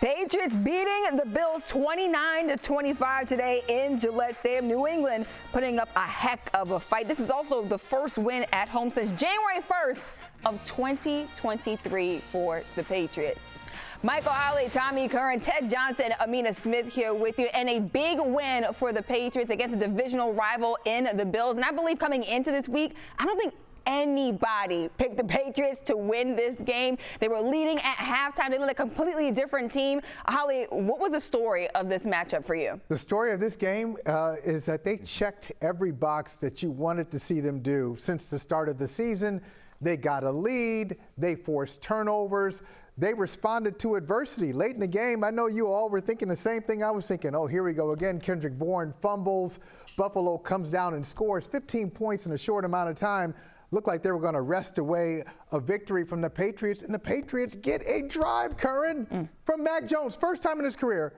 Patriots beating the Bills 29-25 today in Gillette Stadium. New England putting up a heck of a fight. This is also the first win at home since January 1st of 2023 for the Patriots. Michael Holley, Tommy Curran, Ted Johnson, Amina Smith here with you, and a big win for the Patriots against a divisional rival in the Bills. And I believe coming into this week, I don't think anybody picked the Patriots to win this game. They were leading at halftime. They looked like a completely different team. Holly, what was the story of this matchup for you? The story of this game is that they checked every box that you wanted to see them do since the start of the season. They got a lead. They forced turnovers. They responded to adversity late in the game. I know you all were thinking the same thing I was thinking. Oh, here we go again. Kendrick Bourne fumbles. Buffalo comes down and scores 15 points in a short amount of time. Looked like they were going to wrest away a victory from the Patriots, and the Patriots get a drive, Curran, from Mac Jones. First time in his career,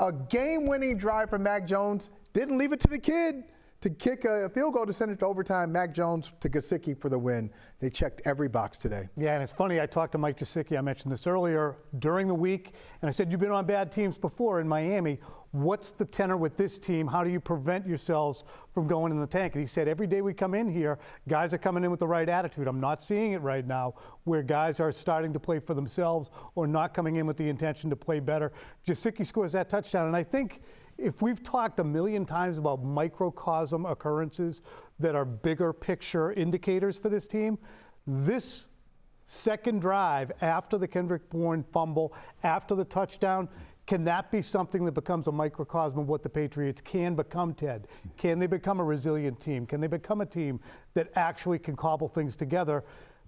a game-winning drive from Mac Jones. Didn't leave it to the kid to kick a field goal to send it to overtime. Mac Jones to Gesicki for the win. They checked every box today. Yeah, and it's funny, I talked to Mike Gesicki, I mentioned this earlier, during the week, and I said, you've been on bad teams before in Miami. What's the tenor with this team? How do you prevent yourselves from going in the tank? And he said, every day we come in here, guys are coming in with the right attitude. I'm not seeing it right now where guys are starting to play for themselves or not coming in with the intention to play better. Gesicki scores that touchdown, and I think if we've talked a million times about microcosm occurrences that are bigger picture indicators for this team, this second drive after the Kendrick Bourne fumble, after the touchdown, can that be something that becomes a microcosm of what the Patriots can become, Ted? Can they become a resilient team? Can they become a team that actually can cobble things together?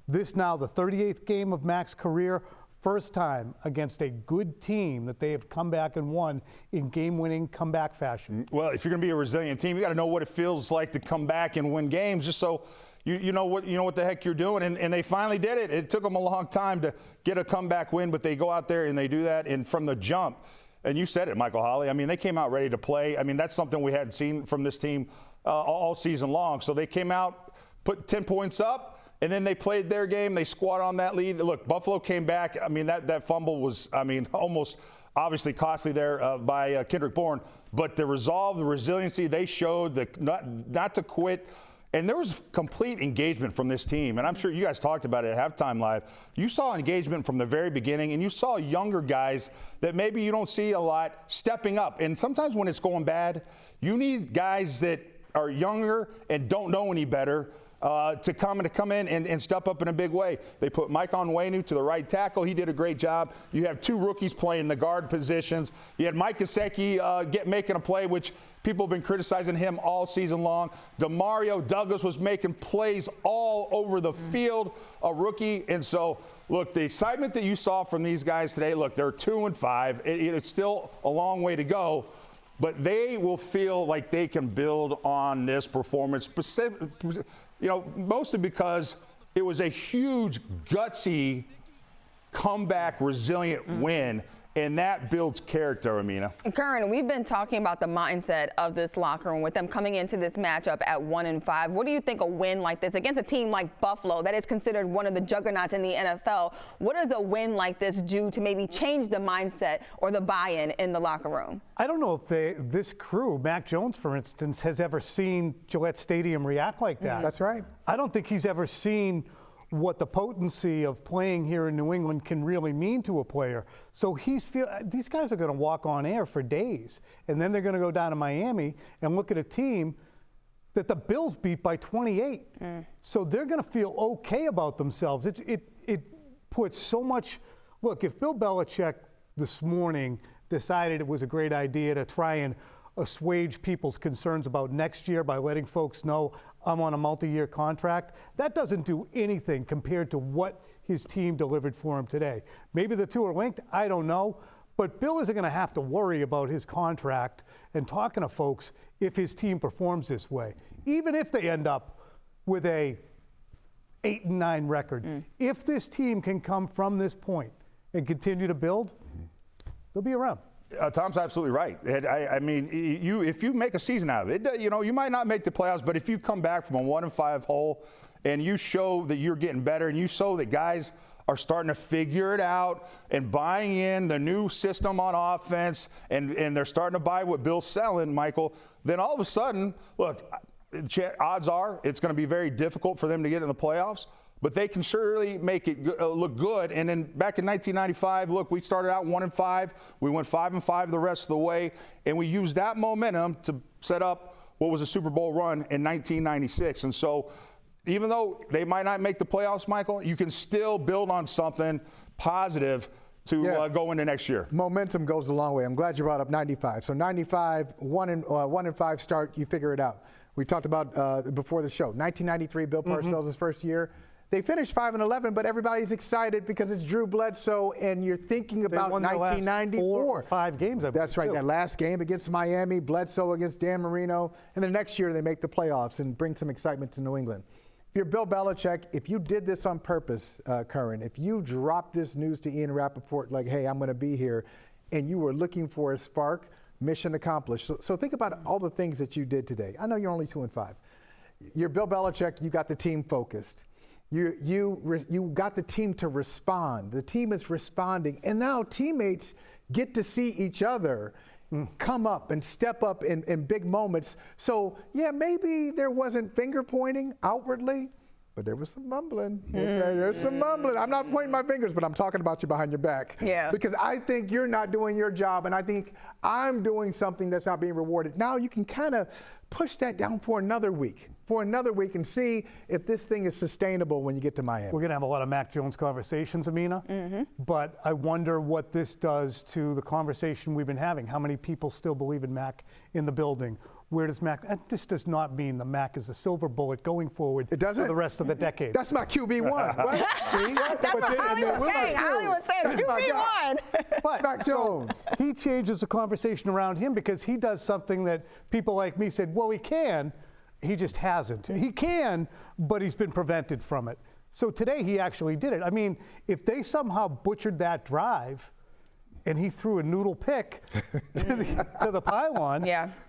This now the 38th game of Mac's career, first time against a good team that they have come back and won in game-winning comeback fashion. Well, if you're going to be a resilient team, you got to know what it feels like to come back and win games, just so you know what the heck you're doing. And they finally did it. It took them a long time to get a comeback win, but they go out there and they do that. And from the jump, and you said it, Michael Holley, I mean, they came out ready to play. I mean, that's something we hadn't seen from this team all season long. So they came out, put 10 points up, and then they played their game. They squat on that lead. Look, Buffalo came back. I mean, that fumble was, I mean, almost obviously costly there by Kendrick Bourne. But the resolve, the resiliency they showed, not to quit. And there was complete engagement from this team. And I'm sure you guys talked about it at Halftime Live. You saw engagement from the very beginning, and you saw younger guys that maybe you don't see a lot stepping up. And sometimes when it's going bad, you need guys that are younger and don't know any better to come in and step up in a big way. They put Mike Onwenu to the right tackle. He did a great job. You have two rookies playing the guard positions. You had Mike Gesicki making a play, which people have been criticizing him all season long. Demario Douglas was making plays all over the field, a rookie. And so, look, the excitement that you saw from these guys today, look, they're 2-5. It's still a long way to go. But they will feel like they can build on this performance, mostly because it was a huge, gutsy, comeback, resilient win. And that builds character, Amina. Curran, we've been talking about the mindset of this locker room with them coming into this matchup at 1-5. What do you think a win like this against a team like Buffalo that is considered one of the juggernauts in the NFL, what does a win like this do to maybe change the mindset or the buy-in in the locker room? I don't know if this crew, Mac Jones, for instance, has ever seen Gillette Stadium react like that. That's right. I don't think he's ever seen what the potency of playing here in New England can really mean to a player. So these guys are going to walk on air for days, and then they're going to go down to Miami and look at a team that the Bills beat by 28. So they're going to feel okay about themselves. It puts so much. Look, if Bill Belichick this morning decided it was a great idea to try and assuage people's concerns about next year by letting folks know I'm on a multi-year contract, that doesn't do anything compared to what his team delivered for him today. Maybe the two are linked, I don't know, but Bill isn't going to have to worry about his contract and talking to folks if his team performs this way. Even if they end up with a 8-9 record, if this team can come from this point and continue to build, they'll be around. Tom's absolutely right. I mean, if you make a season out of it, you might not make the playoffs, but if you come back from a 1-5 hole and you show that you're getting better and you show that guys are starting to figure it out and buying in the new system on offense, and they're starting to buy what Bill's selling, Michael, then all of a sudden, look, odds are it's going to be very difficult for them to get in the playoffs, but they can surely make it look good. And then back in 1995, look, we started out 1-5. We went 5-5 the rest of the way, and we used that momentum to set up what was a Super Bowl run in 1996. And so even though they might not make the playoffs, Michael, you can still build on something positive to go into next year. Momentum goes a long way. I'm glad you brought up 95. So 95, 1-5 start, you figure it out. We talked about before the show, 1993, Bill Parcells' first year. They finished 5-11, but everybody's excited because it's Drew Bledsoe, and you're thinking about 1994. 4 or 5 games. That's right. That last game against Miami, Bledsoe against Dan Marino, and the next year they make the playoffs and bring some excitement to New England. If you're Bill Belichick, if you did this on purpose, Curran, if you dropped this news to Ian Rappaport like, hey, I'm going to be here, and you were looking for a spark, mission accomplished. So think about all the things that you did today. I know you're only 2-5. You're Bill Belichick. You got the team focused. You got the team to respond. The team is responding, and now teammates get to see each other come up and step up in big moments. So yeah, maybe there wasn't finger pointing outwardly, but there was some mumbling. Okay, there's some mumbling. I'm not pointing my fingers, but I'm talking about you behind your back. Yeah. Because I think you're not doing your job, and I think I'm doing something that's not being rewarded. Now you can kind of push that down for another week. And see if this thing is sustainable when you get to Miami. We're going to have a lot of Mac Jones conversations, Amina, but I wonder what this does to the conversation we've been having. How many people still believe in Mac in the building? Where does Mac, and this does not mean the Mac is the silver bullet going forward for the rest of the decade. That's my QB1. What? See? That's what Holley was saying. Holley was saying QB1. But Mac Jones. He changes the conversation around him because he does something that people like me said, well, he can. He just hasn't. He can, but he's been prevented from it. So today he actually did it. I mean, if they somehow butchered that drive and he threw a noodle pick to the pylon,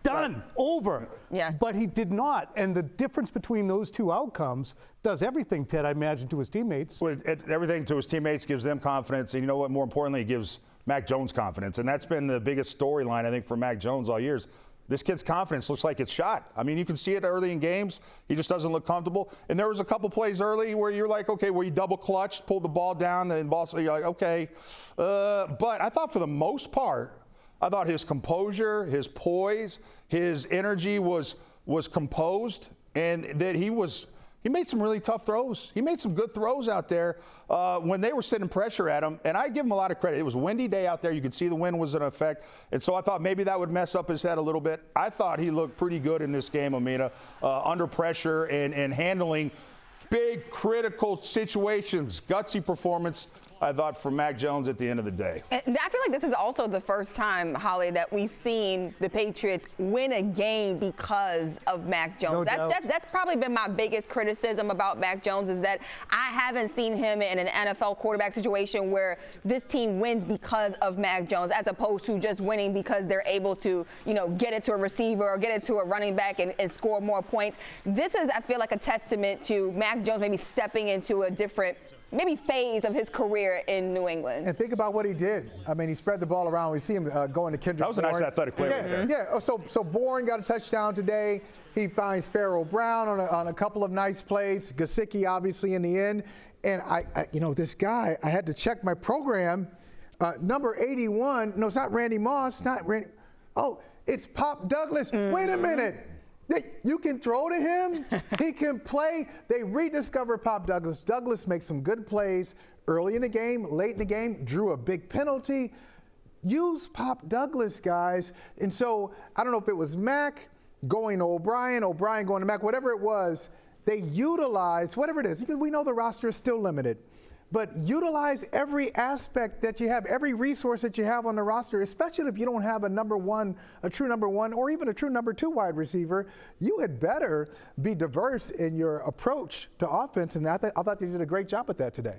done, over. Yeah. But he did not. And the difference between those two outcomes does everything, Ted, I imagine, to his teammates. Well, everything to his teammates gives them confidence. And you know what? More importantly, it gives Mac Jones confidence. And that's been the biggest storyline, I think, for Mac Jones all years. This kid's confidence looks like it's shot. I mean, you can see it early in games. He just doesn't look comfortable. And there was a couple plays early where you're like, okay, where you double clutched, pulled the ball down, and you're like, okay. But I thought for the most part, I thought his composure, his poise, his energy was composed, and that he made some really tough throws. He made some good throws out there when they were sending pressure at him. And I give him a lot of credit. It was a windy day out there. You could see the wind was in effect. And so I thought maybe that would mess up his head a little bit. I thought he looked pretty good in this game, Amina, under pressure and handling big, critical situations. Gutsy performance, I thought, from Mac Jones at the end of the day. And I feel like this is also the first time, Holley, that we've seen the Patriots win a game because of Mac Jones. That's probably been my biggest criticism about Mac Jones, is that I haven't seen him in an NFL quarterback situation where this team wins because of Mac Jones, as opposed to just winning because they're able to, get it to a receiver or get it to a running back and score more points. This is, I feel like, a testament to Mac Jones maybe stepping into a different phase of his career in New England. And think about what he did. I mean, he spread the ball around. We see him going to Kendrick. That was a nice athletic play right there. Yeah. So Bourne got a touchdown today. He finds Pharaoh Brown on a couple of nice plays. Gesicki, obviously, in the end. And this guy, I had to check my program. Number 81. No, it's not Randy Moss. Not Randy. Oh, it's Pop Douglas. Wait a minute. You can throw to him. He can play. They rediscover Pop Douglas. Douglas makes some good plays early in the game, late in the game, drew a big penalty. Use Pop Douglas, guys. And so I don't know if it was Mac going to O'Brien going to Mac, whatever it was, they utilize, whatever it is, because we know the roster is still limited. But utilize every aspect that you have, every resource that you have on the roster, especially if you don't have a true number one, or even a true number 2 wide receiver. You had better be diverse in your approach to offense, and I thought they did a great job at that today.